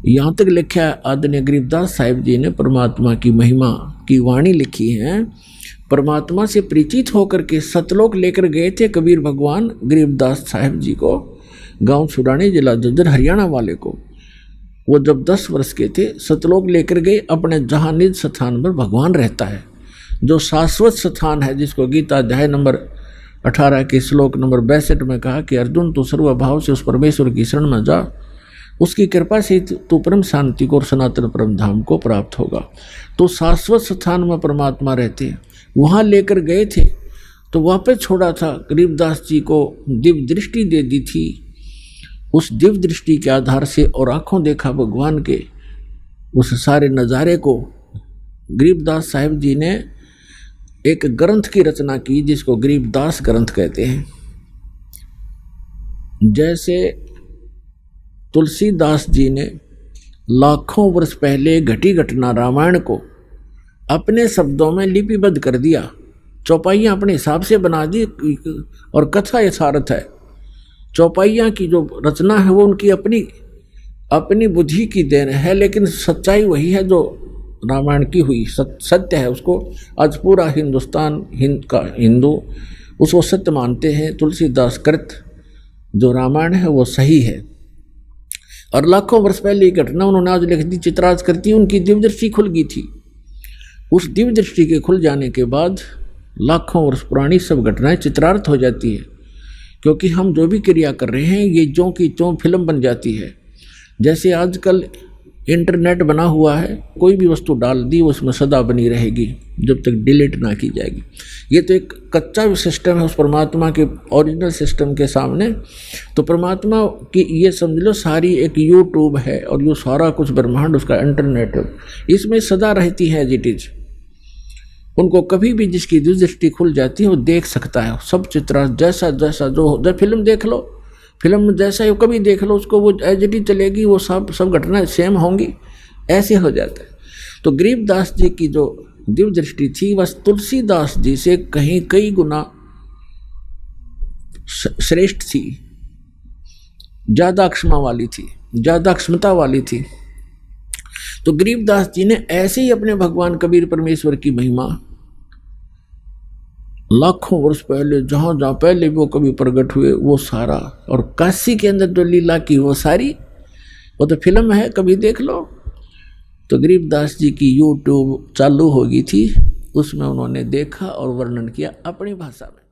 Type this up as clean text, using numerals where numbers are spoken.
यहाँ तक लिखा आदरणीय गरीबदास साहिब जी ने परमात्मा की महिमा की वाणी लिखी है। परमात्मा से परिचित होकर के सतलोक लेकर गए थे कबीर भगवान गरीबदास साहिब जी को, गांव छुड़ानी जिला झज्जर हरियाणा वाले को। वो जब 10 वर्ष के थे सतलोक लेकर गए, अपने जहाँ निज स्थान पर भगवान रहता है, जो शाश्वत स्थान है, जिसको गीता अध्याय नंबर 18 के श्लोक नंबर 62 में कहा कि अर्जुन तू सर्वभाव से उस परमेश्वर की शरण में जा, उसकी कृपा से तू परम शांति को और सनातन परम धाम को प्राप्त होगा। तो शाश्वत स्थान में परमात्मा रहते, वहाँ लेकर गए थे तो वापस छोड़ा था। गरीबदास जी को दिव्य दृष्टि दे दी थी, उस दिव्य दृष्टि के आधार से और आंखों देखा भगवान के उस सारे नज़ारे को। गरीबदास साहिब जी ने एक ग्रंथ की रचना की जिसको गरीबदास ग्रंथ कहते हैं। जैसे तुलसीदास जी ने लाखों वर्ष पहले घटी घटना रामायण को अपने शब्दों में लिपिबद्ध कर दिया, चौपाइयाँ अपने हिसाब से बना दी और कथा यथार्थ है। चौपाइयाँ की जो रचना है वो उनकी अपनी बुद्धि की देन है, लेकिन सच्चाई वही है जो रामायण की हुई सत्य है। उसको आज पूरा हिंदुस्तान हिंदू उसको सत्य मानते हैं। तुलसीदास कृत जो रामायण है वो सही है और लाखों वर्ष पहले की घटना उन्होंने आज लिख दी, चित्रार्थ करती। उनकी दिव्य दृष्टि खुल गई थी। उस दिव्य दृष्टि के खुल जाने के बाद लाखों वर्ष पुरानी सब घटनाएं चित्रार्थ हो जाती है, क्योंकि हम जो भी क्रिया कर रहे हैं ये ज्यों की त्यों फिल्म बन जाती है। जैसे आजकल इंटरनेट बना हुआ है, कोई भी वस्तु डाल दी उसमें सदा बनी रहेगी जब तक डिलीट ना की जाएगी। ये तो एक कच्चा सिस्टम है उस परमात्मा के ओरिजिनल सिस्टम के सामने। तो परमात्मा की ये समझ लो सारी एक यूट्यूब है और ये सारा कुछ ब्रह्मांड उसका इंटरनेट है, इसमें सदा रहती है एज इट इज। उनको कभी भी जिसकी दृष्टि खुल जाती है वो देख सकता है सब चित्र जैसा जैसा जो फिल्म देख लो, फिल्म में जैसा ही कभी देख लो उसको वो एज इट इज चलेगी, वो सब घटनाएं सेम होंगी, ऐसे हो जाता है। तो गरीबदास जी की जो दिव्य दृष्टि थी वह तुलसीदास जी से कहीं कई गुना श्रेष्ठ थी, ज्यादा क्षमा वाली थी, ज्यादा क्षमता वाली थी। तो गरीबदास जी ने ऐसे ही अपने भगवान कबीर परमेश्वर की महिमा लाखों वर्ष पहले जहां जहां पहले वो कभी प्रकट हुए वो सारा, और काशी के अंदर जो लीला की वो सारी, वो तो फिल्म है, कभी देख लो। तो गरीबदास जी की यूट्यूब चालू हो गई थी, उसमें उन्होंने देखा और वर्णन किया अपनी भाषा में।